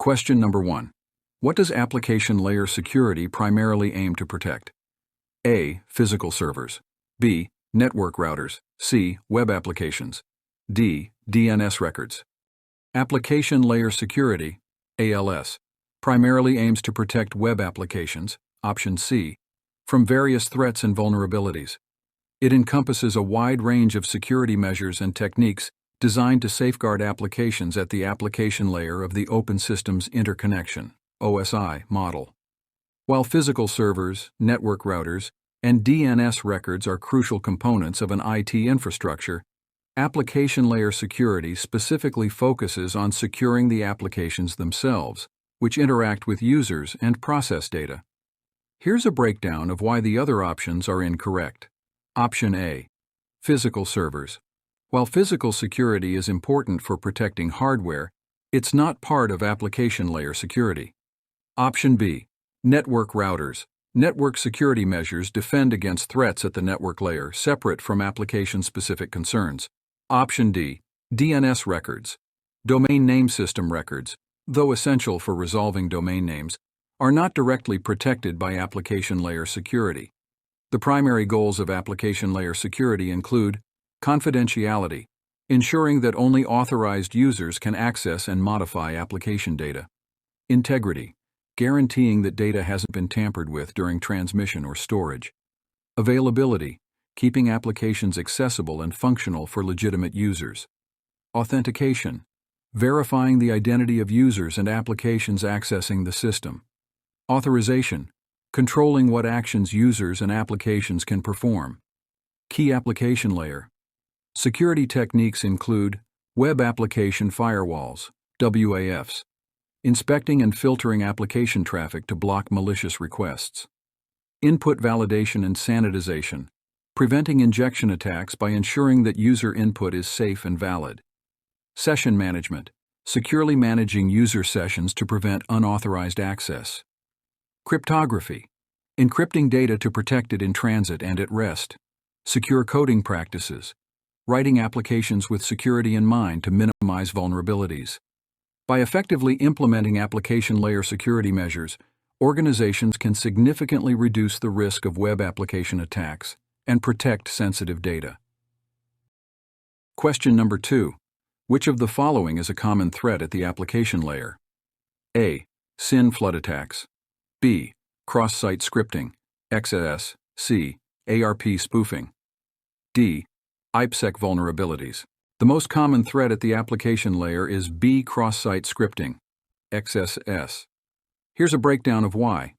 Question number 1. What does application layer security primarily aim to protect? A. Physical servers. B. Network routers. C. Web applications. D. DNS records. Application layer security, ALS, primarily aims to protect web applications, option C, from various threats and vulnerabilities. It encompasses a wide range of security measures and techniques designed to safeguard applications at the application layer of the Open Systems Interconnection, OSI, model. While physical servers, network routers, and DNS records are crucial components of an IT infrastructure, application layer security specifically focuses on securing the applications themselves, which interact with users and process data. Here's a breakdown of why the other options are incorrect. Option A. Physical servers. While physical security is important for protecting hardware, it's not part of application layer security. Option B. Network routers. Network security measures defend against threats at the network layer separate from application-specific concerns. Option D. DNS records. Domain name system records, though essential for resolving domain names, are not directly protected by application layer security. The primary goals of application layer security include confidentiality, ensuring that only authorized users can access and modify application data. Integrity, guaranteeing that data hasn't been tampered with during transmission or storage. Availability, keeping applications accessible and functional for legitimate users. Authentication, verifying the identity of users and applications accessing the system. Authorization, controlling what actions users and applications can perform. Key application layer. Security techniques include web application firewalls, WAFs, inspecting and filtering application traffic to block malicious requests. Input validation and sanitization, preventing injection attacks by ensuring that user input is safe and valid. Session management, securely managing user sessions to prevent unauthorized access. Cryptography, encrypting data to protect it in transit and at rest. Secure coding practices, writing applications with security in mind to minimize vulnerabilities. By effectively implementing application layer security measures, organizations can significantly reduce the risk of web application attacks and protect sensitive data. Question number 2. Which of the following is a common threat at the application layer? A. SYN flood attacks. B. Cross-site scripting, XS. C. ARP spoofing. D. IPsec vulnerabilities. The most common threat at the application layer is B. Cross-site scripting, XSS. Here's a breakdown of why.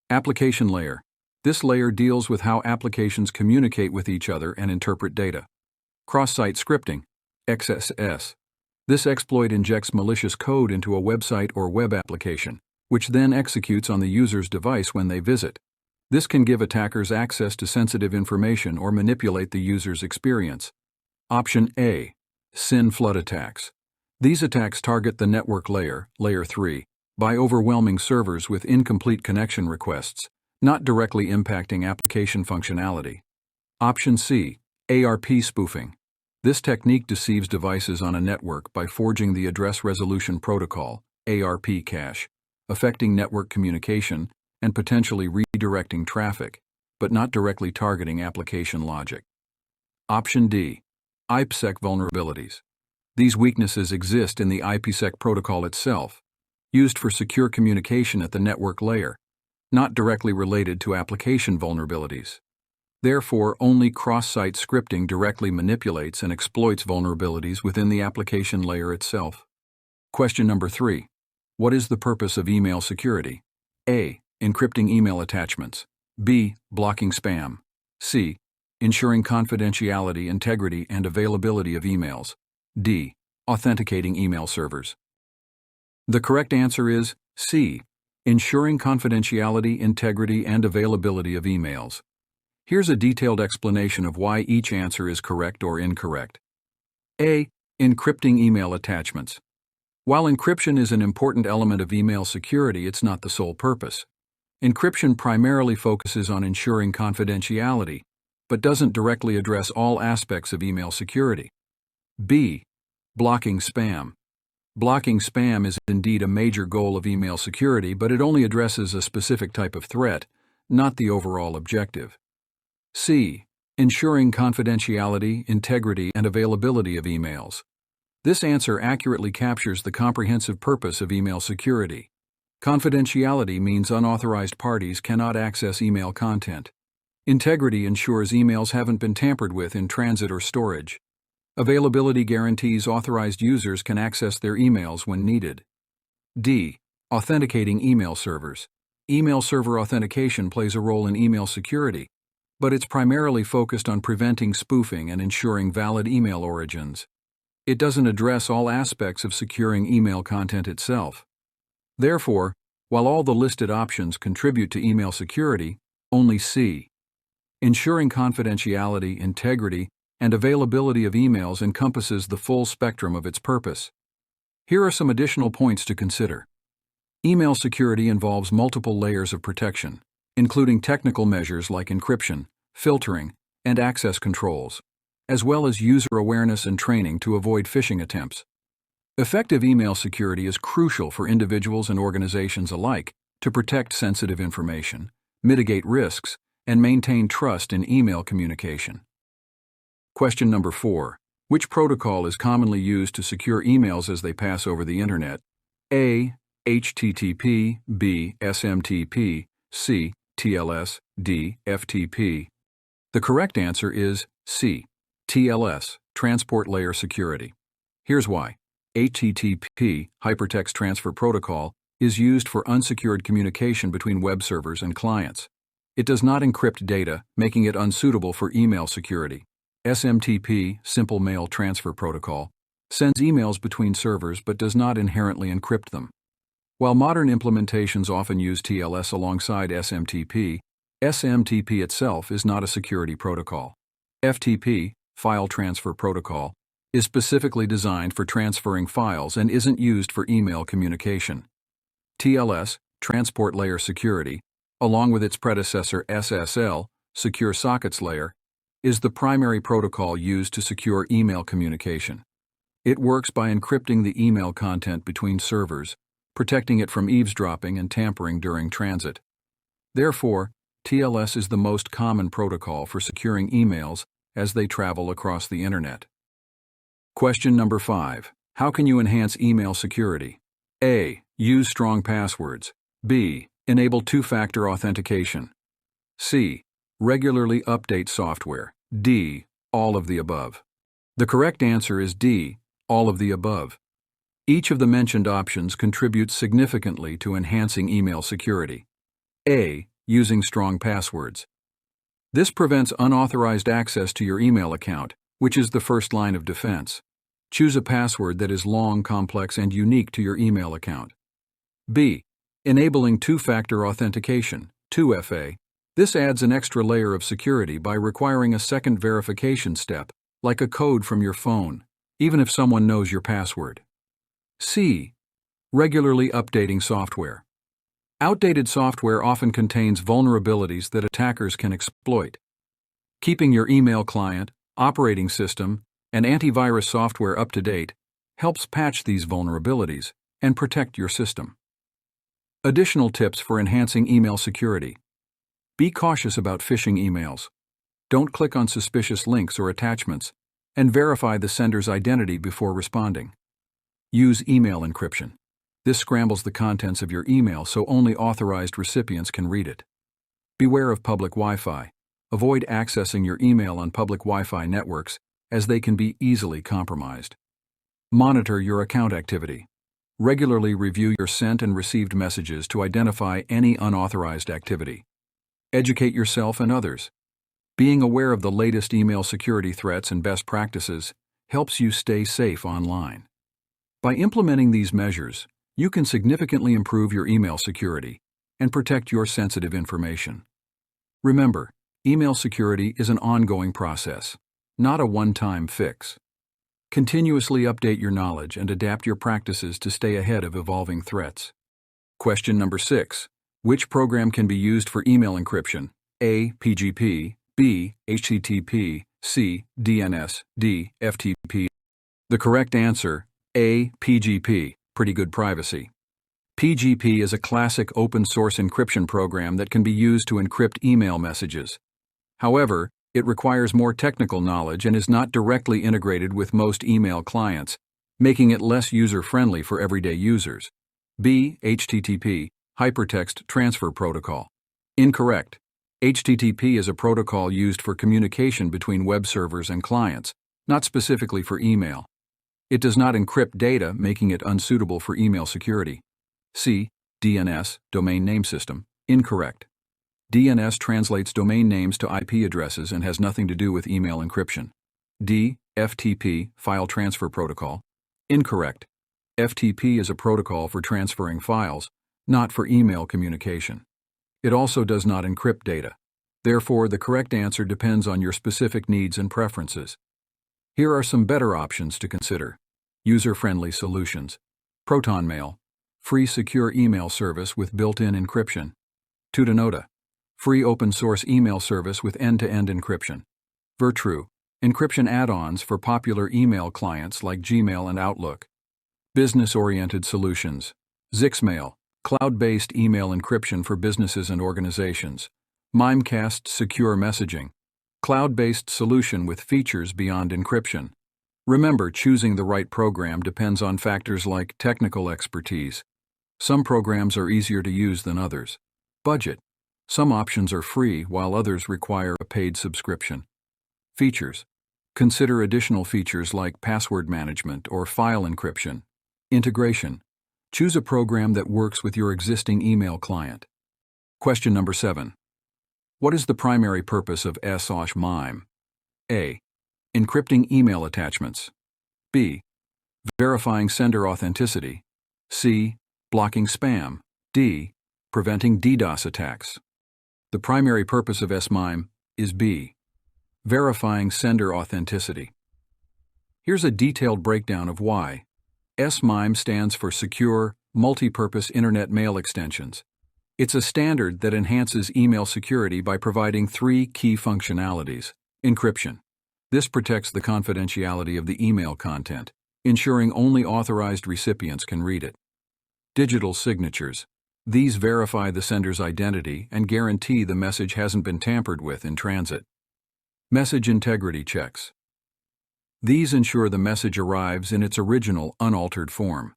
Application layer. This layer deals with how applications communicate with each other and interpret data. Cross-site scripting, XSS. This exploit injects malicious code into a website or web application, which then executes on the user's device when they visit. This can give attackers access to sensitive information or manipulate the user's experience. Option A. SYN flood attacks. These attacks target the network layer, Layer 3, by overwhelming servers with incomplete connection requests, not directly impacting application functionality. Option C. ARP spoofing. This technique deceives devices on a network by forging the Address Resolution Protocol, ARP cache, affecting network communication and potentially redirecting traffic, but not directly targeting application logic. Option D. IPsec vulnerabilities. These weaknesses exist in the IPsec protocol itself, used for secure communication at the network layer, not directly related to application vulnerabilities. Therefore, only cross-site scripting directly manipulates and exploits vulnerabilities within the application layer itself. Question number 3. What is the purpose of email security? A. Encrypting email attachments. B. Blocking spam. C. Ensuring confidentiality, integrity, and availability of emails. D. Authenticating email servers. The correct answer is C. Ensuring confidentiality, integrity, and availability of emails. Here's a detailed explanation of why each answer is correct or incorrect. A. Encrypting email attachments. While encryption is an important element of email security, it's not the sole purpose. Encryption primarily focuses on ensuring confidentiality, but doesn't directly address all aspects of email security. B. Blocking spam. Blocking spam is indeed a major goal of email security, but it only addresses a specific type of threat, not the overall objective. C. Ensuring confidentiality, integrity, and availability of emails. This answer accurately captures the comprehensive purpose of email security. Confidentiality means unauthorized parties cannot access email content. Integrity ensures emails haven't been tampered with in transit or storage. Availability guarantees authorized users can access their emails when needed. D. Authenticating email servers. Email server authentication plays a role in email security, but it's primarily focused on preventing spoofing and ensuring valid email origins. It doesn't address all aspects of securing email content itself. Therefore, while all the listed options contribute to email security, only C. Ensuring confidentiality, integrity, and availability of emails encompasses the full spectrum of its purpose. Here are some additional points to consider. Email security involves multiple layers of protection, including technical measures like encryption, filtering, and access controls, as well as user awareness and training to avoid phishing attempts. Effective email security is crucial for individuals and organizations alike to protect sensitive information, mitigate risks, and maintain trust in email communication. Question number 4. Which protocol is commonly used to secure emails as they pass over the Internet? A. HTTP, B. SMTP, C. TLS, D. FTP. The correct answer is C. TLS, Transport Layer Security. Here's why. HTTP, Hypertext Transfer Protocol, is used for unsecured communication between web servers and clients. It does not encrypt data, making it unsuitable for email security. SMTP, Simple Mail Transfer Protocol, sends emails between servers but does not inherently encrypt them. While modern implementations often use TLS alongside SMTP, SMTP itself is not a security protocol. FTP, File Transfer Protocol, is specifically designed for transferring files and isn't used for email communication. TLS, Transport Layer Security, along with its predecessor SSL, Secure Sockets Layer, is the primary protocol used to secure email communication. It works by encrypting the email content between servers, protecting it from eavesdropping and tampering during transit. Therefore, TLS is the most common protocol for securing emails as they travel across the Internet. Question number 5. How can you enhance email security? A. Use strong passwords. B. Enable two-factor authentication. C. Regularly update software. D. All of the above. The correct answer is D. All of the above. Each of the mentioned options contributes significantly to enhancing email security. A. Using strong passwords. This prevents unauthorized access to your email account, which is the first line of defense. Choose a password that is long, complex, and unique to your email account. B. Enabling two-factor authentication, 2FA. This adds an extra layer of security by requiring a second verification step, like a code from your phone, even if someone knows your password. C. Regularly updating software. Outdated software often contains vulnerabilities that attackers can exploit. Keeping your email client, operating system, and antivirus software up to date helps patch these vulnerabilities and protect your system. Additional tips for enhancing email security. Be cautious about phishing emails. Don't click on suspicious links or attachments, and verify the sender's identity before responding. Use email encryption. This scrambles the contents of your email so only authorized recipients can read it. Beware of public Wi-Fi. Avoid accessing your email on public Wi-Fi networks, as they can be easily compromised. Monitor your account activity. Regularly review your sent and received messages to identify any unauthorized activity. Educate yourself and others. Being aware of the latest email security threats and best practices helps you stay safe online. By implementing these measures, you can significantly improve your email security and protect your sensitive information. Remember, email security is an ongoing process, not a one-time fix. Continuously update your knowledge and adapt your practices to stay ahead of evolving threats. Question number 6. Which program can be used for email encryption? A. PGP, B. HTTP, C. DNS, D. FTP. The correct answer, A. PGP, pretty good privacy. PGP is a classic open-source encryption program that can be used to encrypt email messages. However, it requires more technical knowledge and is not directly integrated with most email clients, making it less user-friendly for everyday users. B. HTTP, Hypertext Transfer Protocol. Incorrect. HTTP is a protocol used for communication between web servers and clients, not specifically for email. It does not encrypt data, making it unsuitable for email security. C. DNS, Domain Name System. Incorrect. DNS translates domain names to IP addresses and has nothing to do with email encryption. D. FTP, File Transfer Protocol. Incorrect. FTP is a protocol for transferring files, not for email communication. It also does not encrypt data. Therefore, the correct answer depends on your specific needs and preferences. Here are some better options to consider. User-friendly solutions. ProtonMail, free secure email service with built-in encryption. Tutanota, free open-source email service with end-to-end encryption. Virtru, encryption add-ons for popular email clients like Gmail and Outlook. Business-oriented solutions. Zixmail, cloud-based email encryption for businesses and organizations. Mimecast secure messaging, cloud-based solution with features beyond encryption. Remember, choosing the right program depends on factors like technical expertise. Some programs are easier to use than others. Budget. Some options are free while others require a paid subscription. Features. Consider additional features like password management or file encryption. Integration. Choose a program that works with your existing email client. Question number 7. What is the primary purpose of S/MIME? A. Encrypting email attachments. B. Verifying sender authenticity. C. Blocking spam. D. Preventing DDoS attacks. The primary purpose of S/MIME is B. Verifying sender authenticity. Here's a detailed breakdown of why. S/MIME stands for Secure Multi-Purpose Internet Mail Extensions. It's a standard that enhances email security by providing 3 key functionalities. Encryption. This protects the confidentiality of the email content, ensuring only authorized recipients can read it. Digital signatures. These verify the sender's identity and guarantee the message hasn't been tampered with in transit. Message integrity checks. These ensure the message arrives in its original, unaltered form.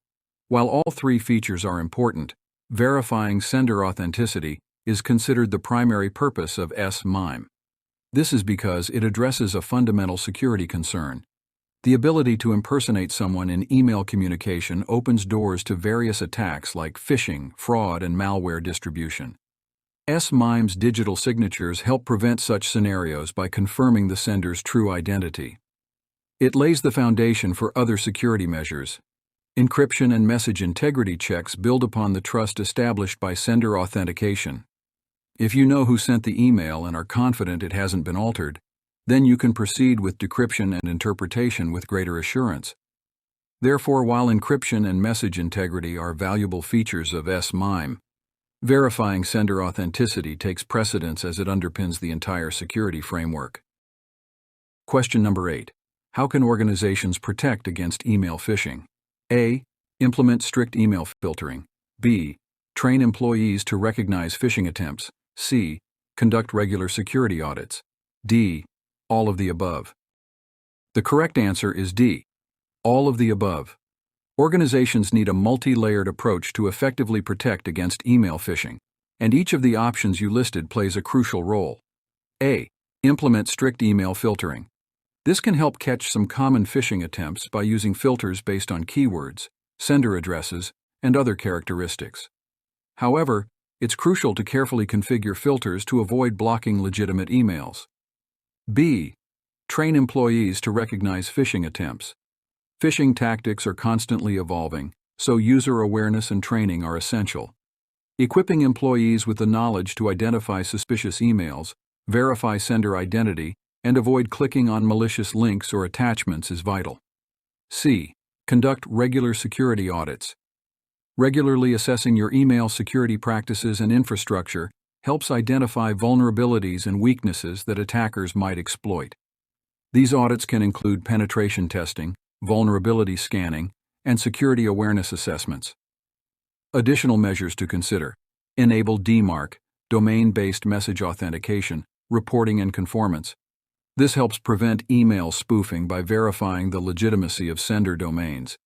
While all 3 features are important, verifying sender authenticity is considered the primary purpose of S/MIME. This is because it addresses a fundamental security concern. The ability to impersonate someone in email communication opens doors to various attacks like phishing, fraud, and malware distribution. S/MIME's digital signatures help prevent such scenarios by confirming the sender's true identity. It lays the foundation for other security measures. Encryption and message integrity checks build upon the trust established by sender authentication. If you know who sent the email and are confident it hasn't been altered, then you can proceed with decryption and interpretation with greater assurance. Therefore, while encryption and message integrity are valuable features of S/MIME, verifying sender authenticity takes precedence as it underpins the entire security framework. Question number 8. How can organizations protect against email phishing? A. Implement strict email filtering. B. Train employees to recognize phishing attempts. C. Conduct regular security audits. D. All of the above. The correct answer is D. All of the above. Organizations need a multi-layered approach to effectively protect against email phishing, and each of the options you listed plays a crucial role. A. Implement strict email filtering. This can help catch some common phishing attempts by using filters based on keywords, sender addresses, and other characteristics. However, it's crucial to carefully configure filters to avoid blocking legitimate emails. B. Train employees to recognize phishing attempts. Phishing tactics are constantly evolving, so user awareness and training are essential. Equipping employees with the knowledge to identify suspicious emails, verify sender identity, and avoid clicking on malicious links or attachments is vital. C. Conduct regular security audits. Regularly assessing your email security practices and infrastructure helps identify vulnerabilities and weaknesses that attackers might exploit. These audits can include penetration testing, vulnerability scanning, and security awareness assessments. Additional measures to consider: enable DMARC, domain-based message authentication, reporting and conformance. This helps prevent email spoofing by verifying the legitimacy of sender domains.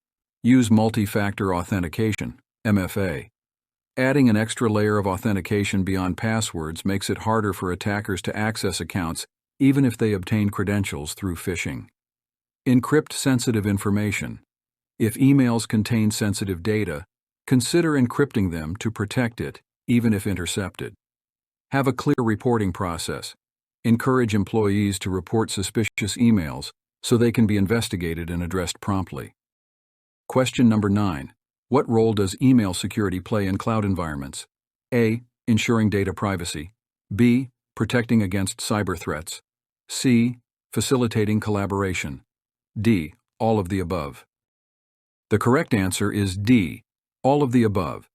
Use multi-factor authentication, MFA. Adding an extra layer of authentication beyond passwords makes it harder for attackers to access accounts, even if they obtain credentials through phishing. Encrypt sensitive information. If emails contain sensitive data, consider encrypting them to protect it, even if intercepted. Have a clear reporting process. Encourage employees to report suspicious emails so they can be investigated and addressed promptly. Question number 9. What role does email security play in cloud environments? A. Ensuring data privacy. B. Protecting against cyber threats. C. Facilitating collaboration. D. All of the above. The correct answer is D. All of the above.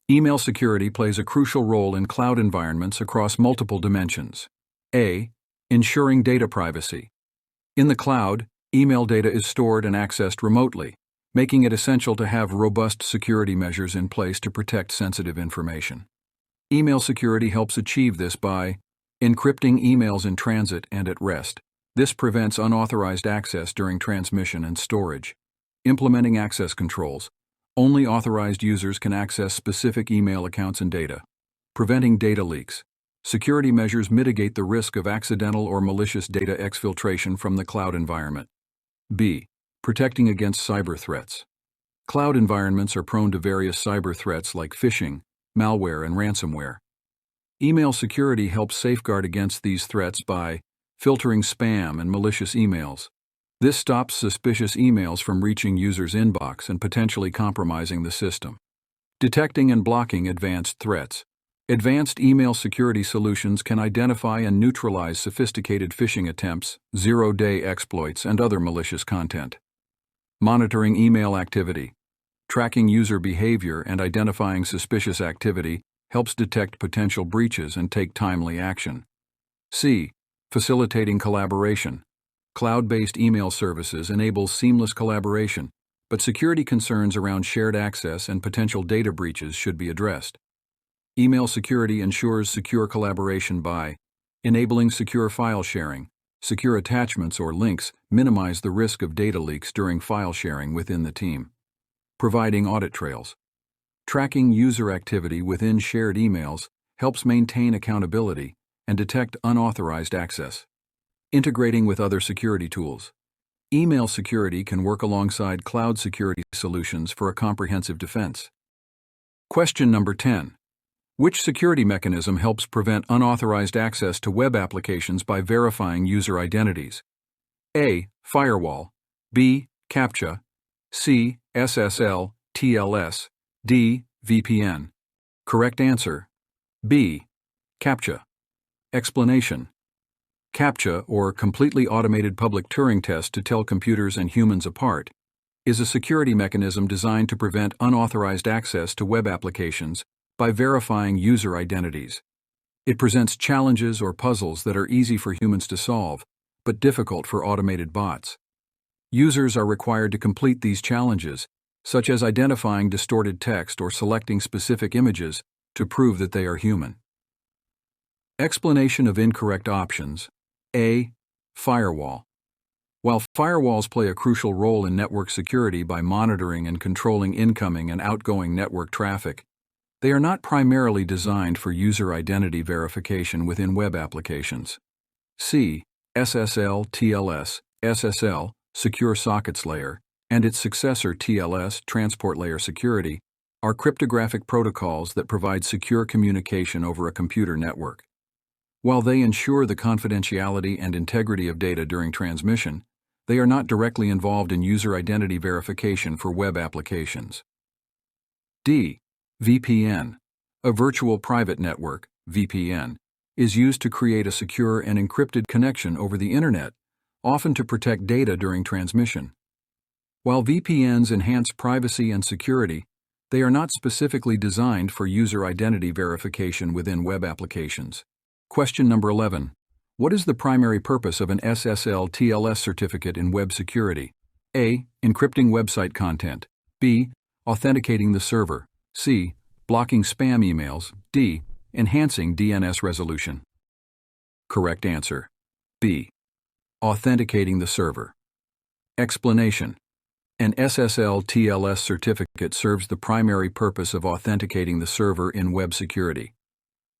Email security plays a crucial role in cloud environments across multiple dimensions. A. Ensuring data privacy. In the cloud, email data is stored and accessed remotely, making it essential to have robust security measures in place to protect sensitive information. Email security helps achieve this by encrypting emails in transit and at rest. This prevents unauthorized access during transmission and storage. Implementing access controls. Only authorized users can access specific email accounts and data. Preventing data leaks. Security measures mitigate the risk of accidental or malicious data exfiltration from the cloud environment. B. Protecting against cyber threats. Cloud environments are prone to various cyber threats like phishing, malware, and ransomware. Email security helps safeguard against these threats by filtering spam and malicious emails. This stops suspicious emails from reaching users' inbox and potentially compromising the system. Detecting and blocking advanced threats. Advanced email security solutions can identify and neutralize sophisticated phishing attempts, zero-day exploits, and other malicious content. Monitoring email activity. Tracking user behavior and identifying suspicious activity helps detect potential breaches and take timely action. C. Facilitating collaboration. Cloud-based email services enable seamless collaboration, but security concerns around shared access and potential data breaches should be addressed. Email security ensures secure collaboration by enabling secure file sharing. Secure attachments or links minimize the risk of data leaks during file sharing within the team. Providing audit trails. Tracking user activity within shared emails helps maintain accountability and detect unauthorized access. Integrating with other security tools. Email security can work alongside cloud security solutions for a comprehensive defense. Question number 10. Which security mechanism helps prevent unauthorized access to web applications by verifying user identities? A. Firewall. B. CAPTCHA. C. SSL, TLS. D. VPN. Correct answer: B. CAPTCHA. Explanation: CAPTCHA, or Completely Automated Public Turing Test to Tell Computers and Humans Apart, is a security mechanism designed to prevent unauthorized access to web applications by verifying user identities. It presents challenges or puzzles that are easy for humans to solve, but difficult for automated bots. Users are required to complete these challenges, such as identifying distorted text or selecting specific images, to prove that they are human. Explanation of incorrect options. A. Firewall. While firewalls play a crucial role in network security by monitoring and controlling incoming and outgoing network traffic, they are not primarily designed for user identity verification within web applications. C. SSL, TLS, SSL, Secure Sockets Layer, and its successor TLS, Transport Layer Security, are cryptographic protocols that provide secure communication over a computer network. While they ensure the confidentiality and integrity of data during transmission, they are not directly involved in user identity verification for web applications. D. VPN. A virtual private network, VPN, is used to create a secure and encrypted connection over the Internet, often to protect data during transmission. While VPNs enhance privacy and security, they are not specifically designed for user identity verification within web applications. Question number 11. What is the primary purpose of an SSL/TLS certificate in web security? A. Encrypting website content. B. Authenticating the server. C. Blocking spam emails. D. Enhancing DNS resolution. Correct answer. B. Authenticating the server. Explanation. An SSL/TLS certificate serves the primary purpose of authenticating the server in web security.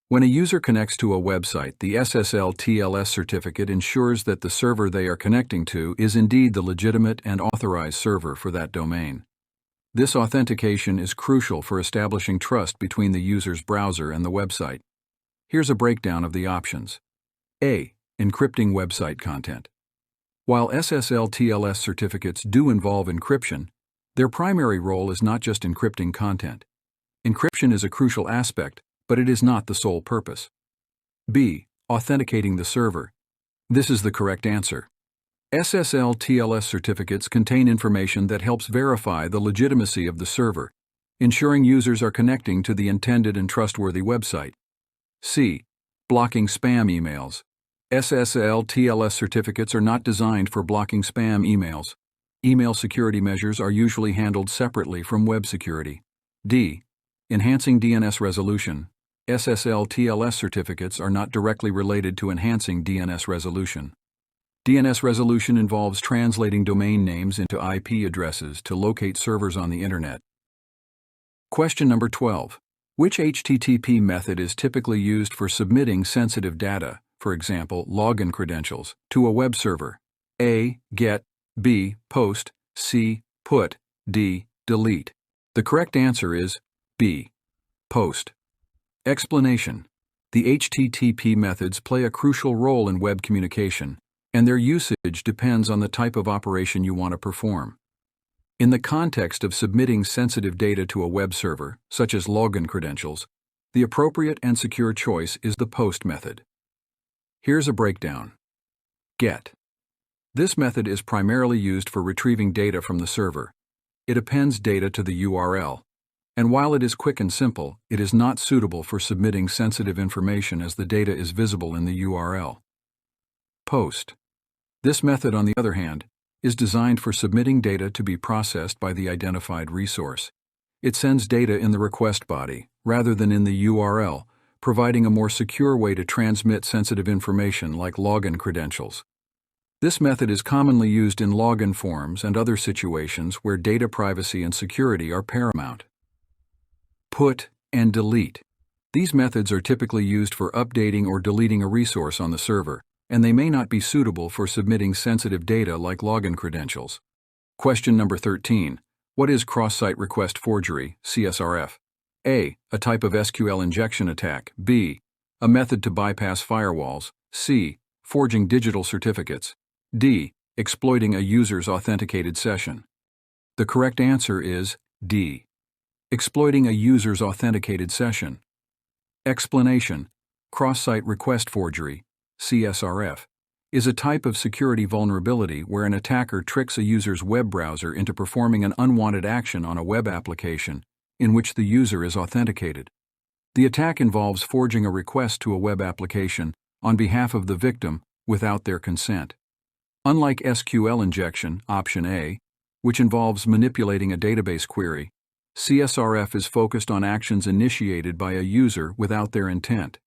When a user connects to a website, the SSL/TLS certificate ensures that the server they are connecting to is indeed the legitimate and authorized server for that domain. This authentication is crucial for establishing trust between the user's browser and the website. Here's a breakdown of the options. A. Encrypting website content. While SSL/TLS certificates do involve encryption, their primary role is not just encrypting content. Encryption is a crucial aspect, but it is not the sole purpose. B. Authenticating the server. This is the correct answer. SSL/TLS certificates contain information that helps verify the legitimacy of the server, ensuring users are connecting to the intended and trustworthy website. C. Blocking spam emails. SSL/TLS certificates are not designed for blocking spam emails. Email security measures are usually handled separately from web security. D. Enhancing DNS resolution. SSL/TLS certificates are not directly related to enhancing DNS resolution. DNS resolution involves translating domain names into IP addresses to locate servers on the Internet. Question number 12. Which HTTP method is typically used for submitting sensitive data, for example, login credentials, to a web server? A. Get. B. Post. C. Put. D. Delete. The correct answer is B. Post. Explanation. The HTTP methods play a crucial role in web communication, and their usage depends on the type of operation you want to perform. In the context of submitting sensitive data to a web server, such as login credentials, the appropriate and secure choice is the POST method. Here's a breakdown. Get. This method is primarily used for retrieving data from the server. It appends data to the URL, and while it is quick and simple, it is not suitable for submitting sensitive information as the data is visible in the URL. POST. This method, on the other hand, is designed for submitting data to be processed by the identified resource. It sends data in the request body, rather than in the URL, providing a more secure way to transmit sensitive information like login credentials. This method is commonly used in login forms and other situations where data privacy and security are paramount. Put and delete. These methods are typically used for updating or deleting a resource on the server, and they may not be suitable for submitting sensitive data like login credentials. Question number 13. What is cross-site request forgery, CSRF? A. A type of SQL injection attack. B. A method to bypass firewalls. C. Forging digital certificates. D. Exploiting a user's authenticated session. The correct answer is D. Exploiting a user's authenticated session. Explanation. Cross-site request forgery, CSRF, is a type of security vulnerability where an attacker tricks a user's web browser into performing an unwanted action on a web application in which the user is authenticated. The attack involves forging a request to a web application on behalf of the victim without their consent. Unlike SQL injection, option A, which involves manipulating a database query, CSRF is focused on actions initiated by a user without their intent.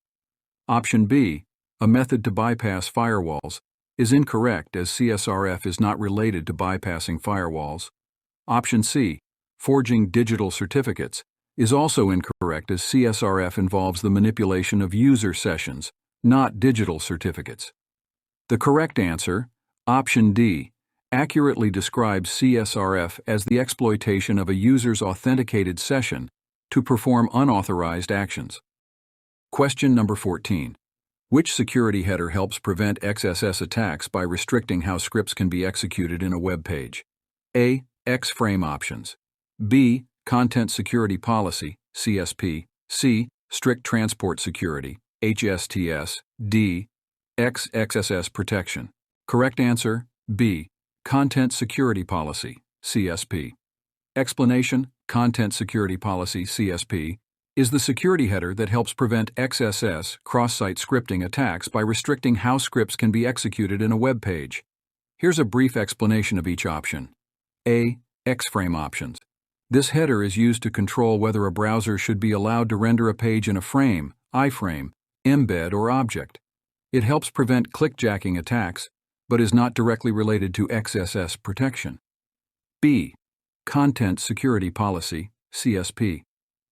Option B, a method to bypass firewalls, is incorrect as CSRF is not related to bypassing firewalls. Option C, forging digital certificates, is also incorrect as CSRF involves the manipulation of user sessions, not digital certificates. The correct answer, option D, accurately describes CSRF as the exploitation of a user's authenticated session to perform unauthorized actions. Question number 14. Which security header helps prevent XSS attacks by restricting how scripts can be executed in a web page? A. X-frame options. B. Content security policy, CSP. C. Strict transport security, HSTS. D. XSS protection. Correct answer, B. Content security policy, CSP. Explanation. Content security policy, CSP, is the security header that helps prevent XSS, cross-site scripting attacks by restricting how scripts can be executed in a web page. Here's a brief explanation of each option. A. X-frame options. This header is used to control whether a browser should be allowed to render a page in a frame, iframe, embed, or object. It helps prevent clickjacking attacks, but is not directly related to XSS protection. B. Content Security Policy, CSP.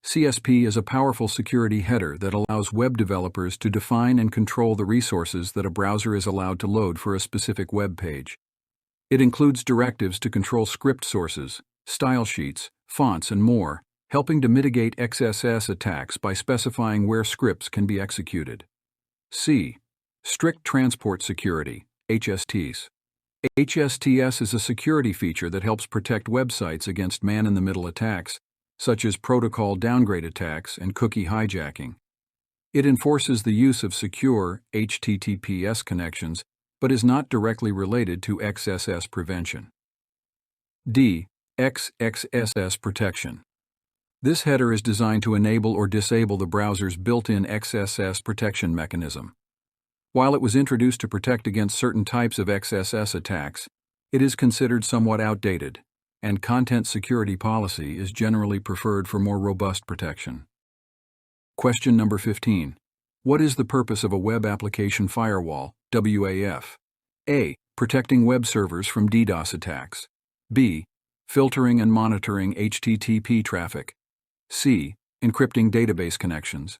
CSP is a powerful security header that allows web developers to define and control the resources that a browser is allowed to load for a specific web page. It includes directives to control script sources, style sheets, fonts, and more, helping to mitigate XSS attacks by specifying where scripts can be executed. C. Strict Transport Security, HSTs. HSTS is a security feature that helps protect websites against man-in-the-middle attacks, such as protocol downgrade attacks and cookie hijacking. It enforces the use of secure HTTPS connections, but is not directly related to XSS prevention. D. XSS Protection. This header is designed to enable or disable the browser's built-in XSS protection mechanism. While it was introduced to protect against certain types of XSS attacks, it is considered somewhat outdated, and Content Security Policy is generally preferred for more robust protection. Question number 15. What is the purpose of a Web Application Firewall, WAF? A. Protecting web servers from DDoS attacks. B. Filtering and monitoring HTTP traffic. C. Encrypting database connections.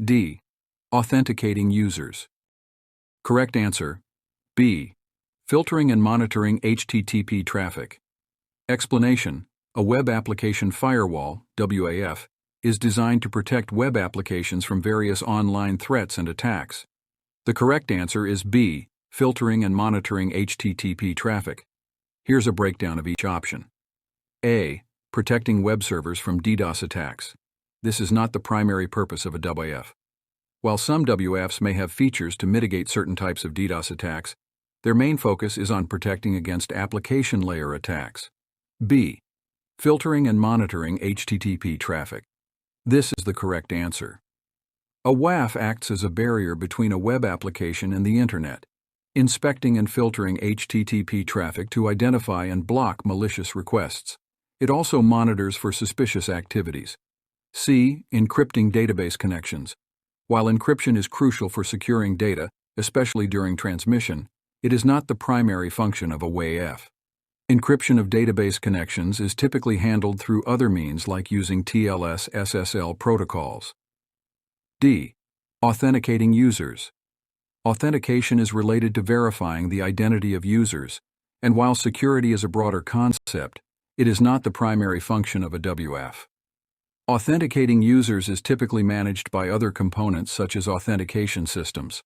D. Authenticating users. Correct answer: B. Filtering and monitoring HTTP traffic. Explanation: a Web Application Firewall, WAF, is designed to protect web applications from various online threats and attacks. The correct answer is B. Filtering and monitoring HTTP traffic. Here's a breakdown of each option. A. Protecting web servers from DDoS attacks. This is not the primary purpose of a WAF. While some WAFs may have features to mitigate certain types of DDoS attacks, their main focus is on protecting against application layer attacks. B. Filtering and monitoring HTTP traffic. This is the correct answer. A WAF acts as a barrier between a web application and the Internet, inspecting and filtering HTTP traffic to identify and block malicious requests. It also monitors for suspicious activities. C. Encrypting database connections. While encryption is crucial for securing data, especially during transmission, it is not the primary function of a WAF. Encryption of database connections is typically handled through other means like using TLS/SSL protocols. D. Authenticating users. Authentication is related to verifying the identity of users, and while security is a broader concept, it is not the primary function of a WAF. Authenticating users is typically managed by other components such as authentication systems.